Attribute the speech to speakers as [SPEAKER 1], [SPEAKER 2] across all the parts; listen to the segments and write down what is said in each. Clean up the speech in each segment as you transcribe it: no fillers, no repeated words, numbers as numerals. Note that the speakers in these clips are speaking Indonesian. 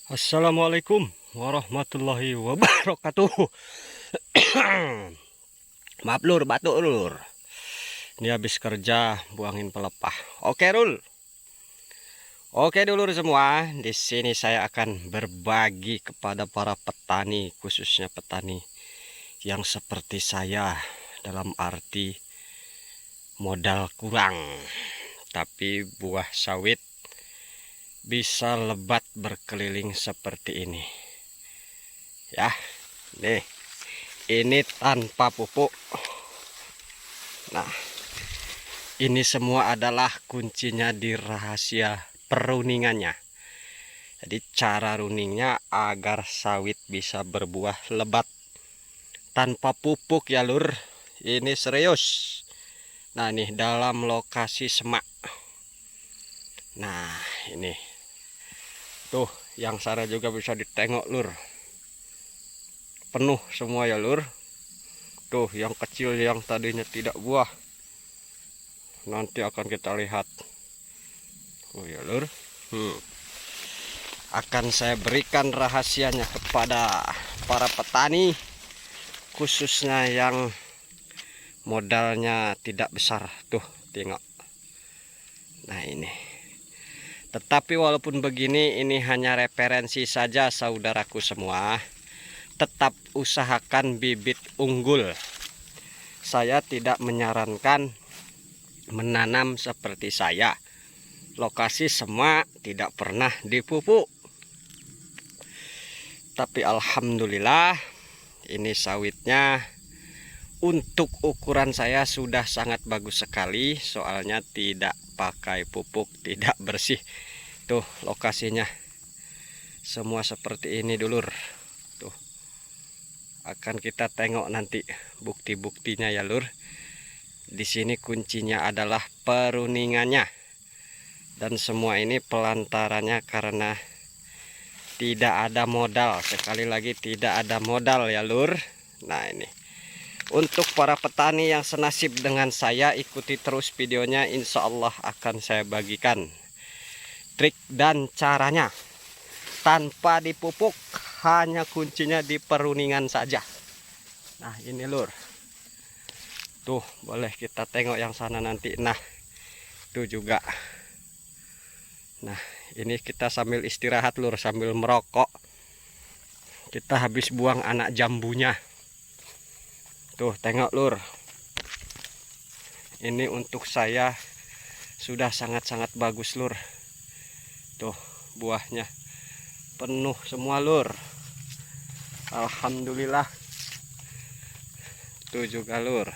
[SPEAKER 1] Assalamualaikum warahmatullahi wabarakatuh. Maaf lur, batuk lur. Ini habis kerja buangin pelepah. Oke Rul. Oke dulur semua, di sini saya akan berbagi kepada para petani, khususnya petani yang seperti saya, dalam arti modal kurang, tapi buah sawit bisa lebat berkeliling seperti ini. Ya, nih, ini tanpa pupuk. Nah, ini semua adalah kuncinya di rahasia peruningannya. Jadi cara runingnya agar sawit bisa berbuah lebat tanpa pupuk ya lur. Ini serius. Nah nih dalam lokasi semak. Nah ini tuh yang sana juga bisa ditengok lur, penuh semua ya lur. Tuh yang kecil yang tadinya tidak buah, nanti akan kita lihat. Oh ya lur, akan saya berikan rahasianya kepada para petani, khususnya yang modalnya tidak besar. Tuh tengok. Nah ini. Tetapi walaupun begini, ini hanya referensi saja saudaraku semua. Tetap usahakan bibit unggul. Saya tidak menyarankan menanam seperti saya. Lokasi semak, tidak pernah dipupuk. Tapi alhamdulillah ini sawitnya untuk ukuran saya sudah sangat bagus sekali. Soalnya tidak pakai pupuk, tidak bersih. Tuh lokasinya semua seperti ini dulur. Tuh akan kita tengok nanti bukti-buktinya ya lur. Di sini kuncinya adalah peruningannya, dan semua ini pelantarannya karena tidak ada modal. Sekali lagi tidak ada modal ya lur. Nah ini untuk para petani yang senasib dengan saya, ikuti terus videonya, insya Allah akan saya bagikan trik dan caranya tanpa dipupuk, hanya kuncinya di peruningan saja. Nah ini lur, tuh boleh kita tengok yang sana nanti. Nah itu juga. Nah ini kita sambil istirahat lur, sambil merokok. Kita habis buang anak jambunya. Tuh tengok lur, ini untuk saya sudah sangat-sangat bagus lur. Tuh buahnya penuh semua lur, alhamdulillah. Tuh juga lur,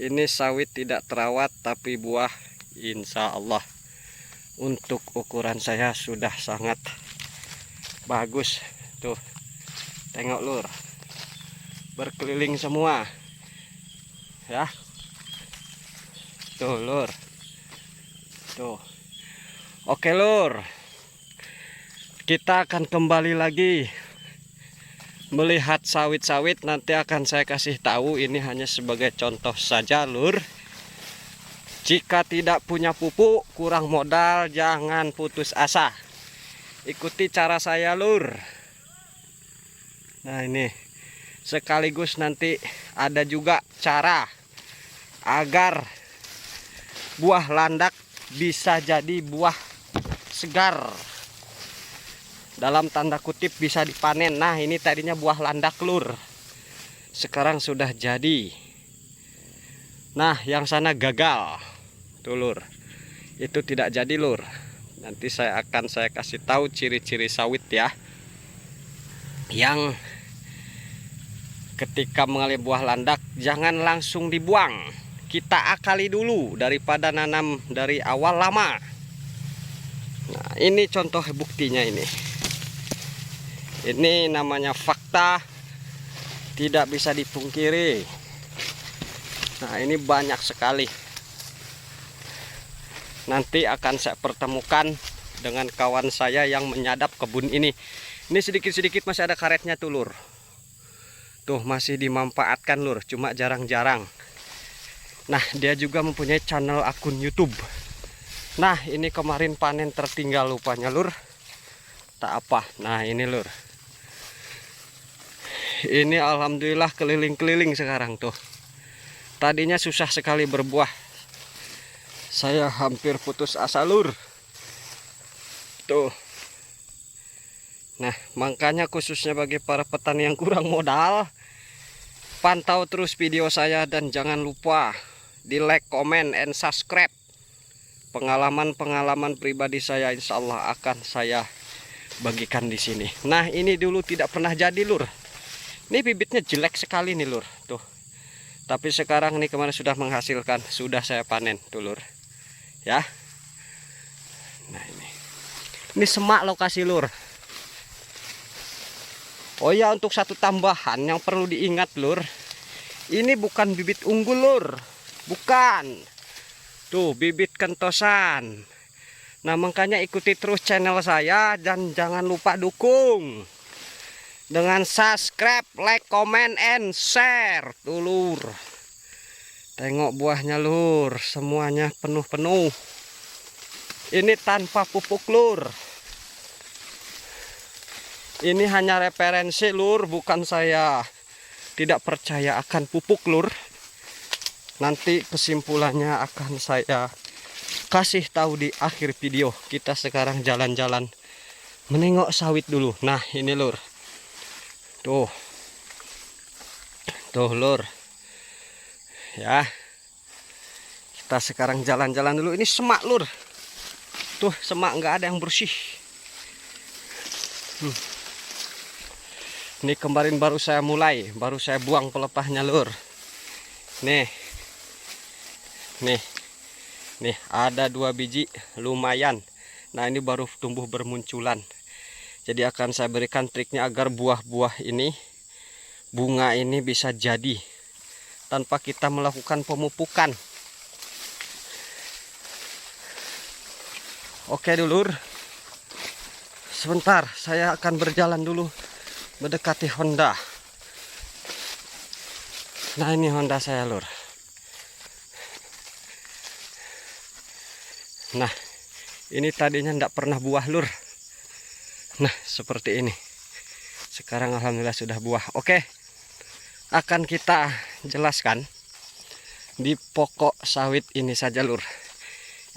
[SPEAKER 1] ini sawit tidak terawat tapi buah insya Allah untuk ukuran saya sudah sangat bagus. Tuh tengok lur, berkeliling semua ya. Tuh lur, tuh. Oke lur, kita akan kembali lagi melihat sawit-sawit. Nanti akan saya kasih tahu, ini hanya sebagai contoh saja lur. Jika tidak punya pupuk, kurang modal, jangan putus asa, ikuti cara saya lur. Nah ini sekaligus nanti ada juga cara agar buah landak bisa jadi buah segar, dalam tanda kutip bisa dipanen. Nah ini tadinya buah landak lur, sekarang sudah jadi. Nah yang sana gagal tuh lur, itu tidak jadi lur. Nanti saya kasih tahu ciri-ciri sawit ya, yang ketika mengalami buah landak jangan langsung dibuang, kita akali dulu daripada nanam dari awal lama. Nah ini contoh buktinya ini. Ini namanya fakta, tidak bisa dipungkiri. Nah ini banyak sekali. Nanti akan saya pertemukan dengan kawan saya yang menyadap kebun ini. Ini sedikit-sedikit masih ada karetnya tuh lur. Tuh masih dimanfaatkan lur, cuma jarang-jarang. Nah dia juga mempunyai channel akun YouTube. Nah ini kemarin panen tertinggal lupanya lur. tak apa. Nah ini lur, ini alhamdulillah keliling-keliling sekarang tuh. Tadinya susah sekali berbuah, saya hampir putus asa lur tuh. Nah makanya khususnya bagi para petani yang kurang modal, pantau terus video saya dan jangan lupa di like, comment, and subscribe. Pengalaman-pengalaman pribadi saya insya Allah akan saya bagikan di sini. Nah ini dulu tidak pernah jadi lur. Ini bibitnya jelek sekali nih lur tuh. Tapi sekarang nih kemarin sudah menghasilkan, sudah saya panen tuh lur. Ya. Nah ini semak lokasi lur. Oh ya, untuk satu tambahan yang perlu diingat lur, ini bukan bibit unggul lur, bukan. Tuh bibit kentosan. Nah makanya ikuti terus channel saya dan jangan lupa dukung dengan subscribe, like, comment, and share. Tuh lur, tengok buahnya lur, semuanya penuh-penuh. Ini tanpa pupuk lur. Ini hanya referensi lur, bukan saya tidak percaya akan pupuk lur. Nanti kesimpulannya akan saya kasih tahu di akhir video. Kita sekarang jalan-jalan menengok sawit dulu. Nah ini lur, tuh lur ya, kita sekarang jalan-jalan dulu. Ini semak lur, tuh semak nggak ada yang bersih. Ini kemarin baru saya buang pelepahnya lur. Nih ada 2 biji lumayan. Nah ini baru tumbuh bermunculan. Jadi akan saya berikan triknya agar buah-buah ini, bunga ini bisa jadi tanpa kita melakukan pemupukan. Oke dulur, sebentar saya akan berjalan dulu mendekati Honda. Nah ini Honda saya lur. Nah ini tadinya tidak pernah buah lur. Nah seperti ini. Sekarang alhamdulillah sudah buah. Oke, akan kita jelaskan di pokok sawit ini saja lur.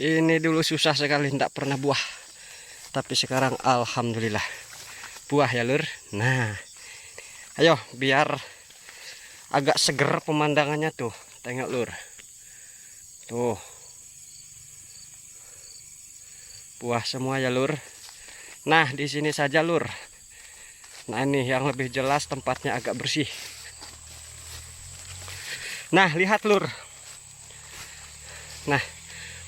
[SPEAKER 1] Ini dulu susah sekali, tidak pernah buah. Tapi sekarang alhamdulillah buah ya lur. Nah ayo biar agak seger pemandangannya tuh. Tengok lur, tuh buah semua ya lur. Nah di sini saja lur. Nah ini yang lebih jelas, tempatnya agak bersih. Nah lihat lur. Nah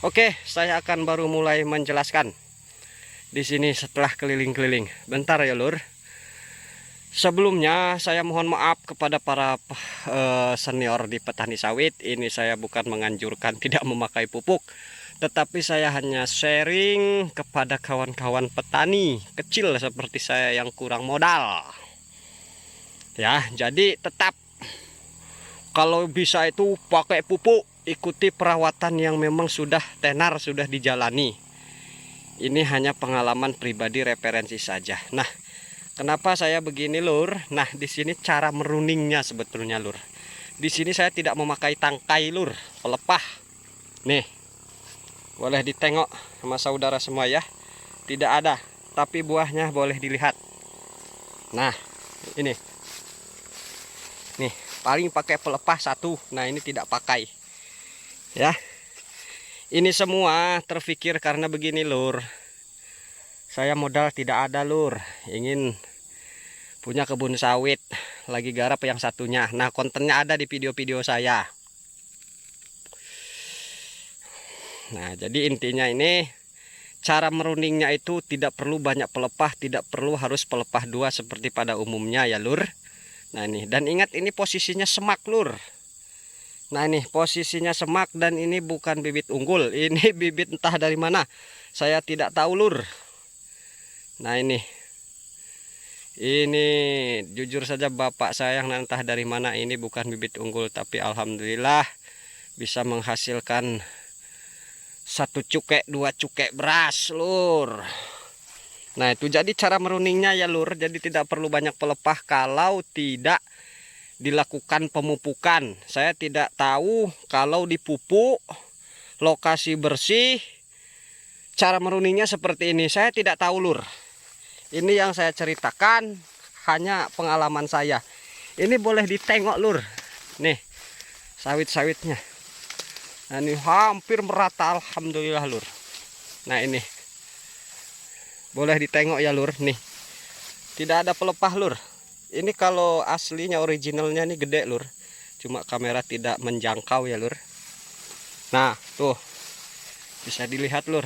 [SPEAKER 1] oke, saya akan baru mulai menjelaskan di sini setelah keliling-keliling. Bentar ya lur. Sebelumnya saya mohon maaf kepada para senior di petani sawit. Ini saya bukan menganjurkan tidak memakai pupuk, tetapi saya hanya sharing kepada kawan-kawan petani kecil seperti saya yang kurang modal. Ya, jadi tetap kalau bisa itu pakai pupuk, ikuti perawatan yang memang sudah tenar, sudah dijalani. Ini hanya pengalaman pribadi, referensi saja. Nah, kenapa saya begini lur? Nah, di sini cara meruningnya sebetulnya lur. Di sini saya tidak memakai tangkai lur, pelepah. Nih. Boleh ditengok sama saudara semua ya. Tidak ada, tapi buahnya boleh dilihat. Nah, ini. Nih, paling pakai pelepah 1. Nah, ini tidak pakai. Ya. Ini semua terpikir karena begini lur. Saya modal tidak ada lur. Ingin punya kebun sawit, lagi garap yang satunya. Nah, kontennya ada di video-video saya. Nah jadi intinya ini cara meruningnya itu tidak perlu banyak pelepah, tidak perlu harus pelepah 2 seperti pada umumnya ya lur. Nah ini, dan ingat ini posisinya semak lur. Nah ini posisinya semak dan ini bukan bibit unggul, ini bibit entah dari mana, saya tidak tahu lur. Nah ini jujur saja bapak saya yang entah dari mana, ini bukan bibit unggul, tapi alhamdulillah bisa menghasilkan 1 cukai 2 cukai beras lur. Nah itu jadi cara meruningnya ya lur. Jadi tidak perlu banyak pelepah kalau tidak dilakukan pemupukan. Saya tidak tahu kalau dipupuk, lokasi bersih, cara meruningnya seperti ini. Saya tidak tahu lur. Ini yang saya ceritakan hanya pengalaman saya. Ini boleh ditengok lur. Nih sawit-sawitnya. Nah ini hampir merata alhamdulillah lur. Nah ini boleh ditengok ya lur. Nih tidak ada pelepah lur. Ini kalau aslinya originalnya nih gede lur. Cuma kamera tidak menjangkau ya lur. Nah tuh bisa dilihat lur.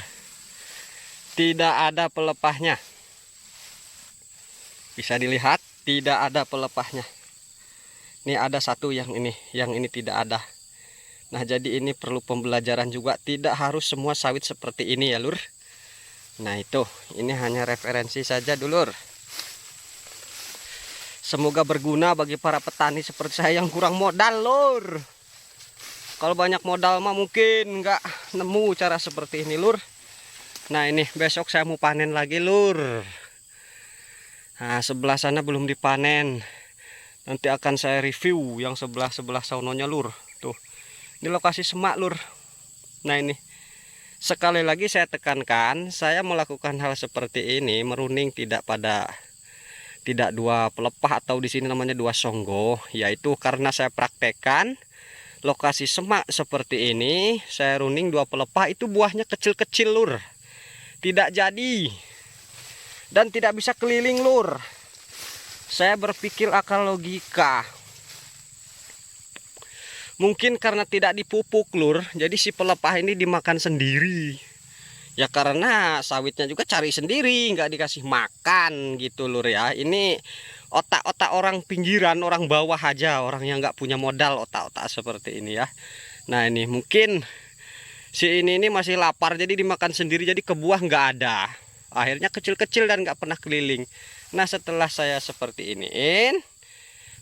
[SPEAKER 1] Tidak ada pelepahnya. Bisa dilihat tidak ada pelepahnya. Ini ada satu yang ini tidak ada. Nah jadi ini perlu pembelajaran juga. Tidak harus semua sawit seperti ini ya lur. Nah itu ini hanya referensi saja dulur. Semoga berguna bagi para petani seperti saya yang kurang modal lur. Kalau banyak modal mah mungkin nggak nemu cara seperti ini lur. Nah ini besok saya mau panen lagi lur. Nah sebelah sana belum dipanen. Nanti akan saya review yang sebelah sononya lur. Tuh ini lokasi semak lur. Nah ini sekali lagi saya tekankan, saya melakukan hal seperti ini meruning tidak dua pelepah atau di sini namanya dua songgo, yaitu karena saya praktekkan lokasi semak seperti ini, saya runing dua pelepah itu buahnya kecil-kecil lur. Tidak jadi dan tidak bisa keliling lur. Saya berpikir akal logika. Mungkin karena tidak dipupuk lur, jadi si pelepah ini dimakan sendiri. Ya karena sawitnya juga cari sendiri, nggak dikasih makan gitu lur ya. Ini otak-otak orang pinggiran, orang bawah aja, orang yang nggak punya modal otak-otak seperti ini ya. Nah ini mungkin si ini masih lapar jadi dimakan sendiri, jadi ke buah nggak ada. Akhirnya kecil-kecil dan nggak pernah keliling. Nah setelah saya seperti ini,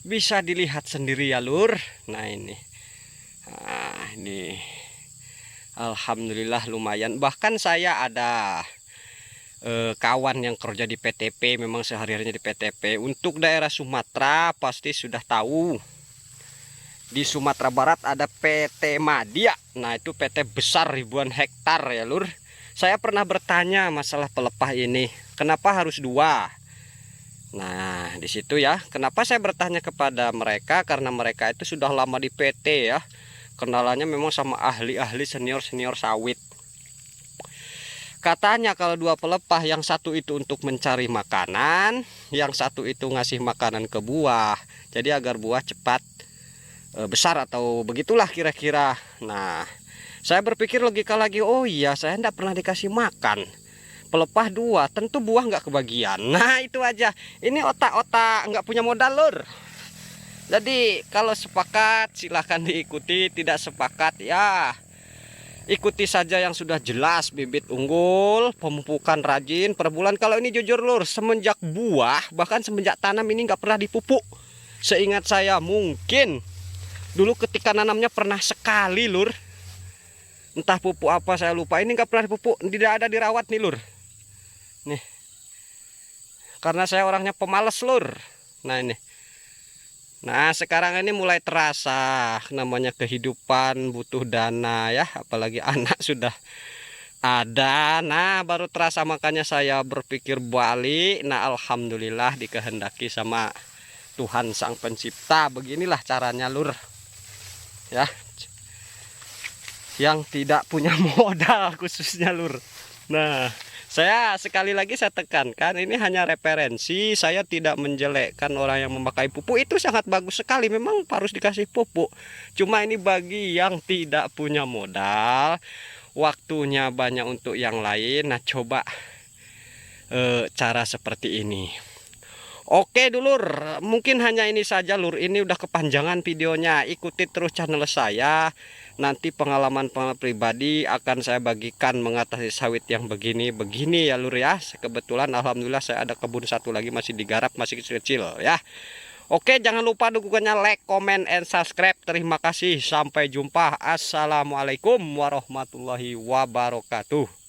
[SPEAKER 1] bisa dilihat sendiri ya lur. Nah ini alhamdulillah lumayan. Bahkan saya ada kawan yang kerja di PTP, memang sehari-harinya di PTP. Untuk daerah Sumatera pasti sudah tahu. Di Sumatera Barat ada PT Madya. Nah itu PT besar ribuan hektar ya lur. Saya pernah bertanya masalah pelepah ini, kenapa harus dua? Nah di situ ya, kenapa saya bertanya kepada mereka, karena mereka itu sudah lama di PT ya. Kenalannya memang sama ahli-ahli senior sawit. Katanya kalau dua pelepah, yang satu itu untuk mencari makanan, yang satu itu ngasih makanan ke buah. Jadi agar buah cepat besar atau begitulah kira-kira. Nah saya berpikir logika lagi, oh iya saya tidak pernah dikasih makan. Pelepah dua, tentu buah nggak kebagian. Nah itu aja. Ini otak-otak nggak punya modal lur. Jadi kalau sepakat silahkan diikuti, tidak sepakat ya ikuti saja yang sudah jelas. Bibit unggul, pemupukan rajin per bulan. Kalau ini jujur lur, semenjak buah bahkan semenjak tanam ini nggak pernah dipupuk. Seingat saya mungkin dulu ketika nanamnya pernah sekali lur. Entah pupuk apa saya lupa, ini nggak pernah dipupuk, tidak ada dirawat nih lur. Nih karena saya orangnya pemalas lur. Nah ini. Nah sekarang ini mulai terasa namanya kehidupan butuh dana ya, apalagi anak sudah ada. Nah baru terasa, makanya saya berpikir balik. Nah alhamdulillah dikehendaki sama Tuhan Sang Pencipta. Beginilah caranya lur ya, yang tidak punya modal khususnya lur. Nah saya sekali lagi saya tekankan, ini hanya referensi. Saya tidak menjelekkan orang yang memakai pupuk, itu sangat bagus sekali, memang harus dikasih pupuk. Cuma ini bagi yang tidak punya modal, waktunya banyak untuk yang lain. Nah coba cara seperti ini. Oke dulur, mungkin hanya ini saja lur. Ini udah kepanjangan videonya. Ikuti terus channel saya. Nanti pengalaman pribadi akan saya bagikan mengatasi sawit yang begini ya lur ya. Kebetulan alhamdulillah saya ada kebun satu lagi masih digarap, masih kecil-kecil ya. Oke, jangan lupa dukungannya, like, comment, and subscribe. Terima kasih. Sampai jumpa. Assalamualaikum warahmatullahi wabarakatuh.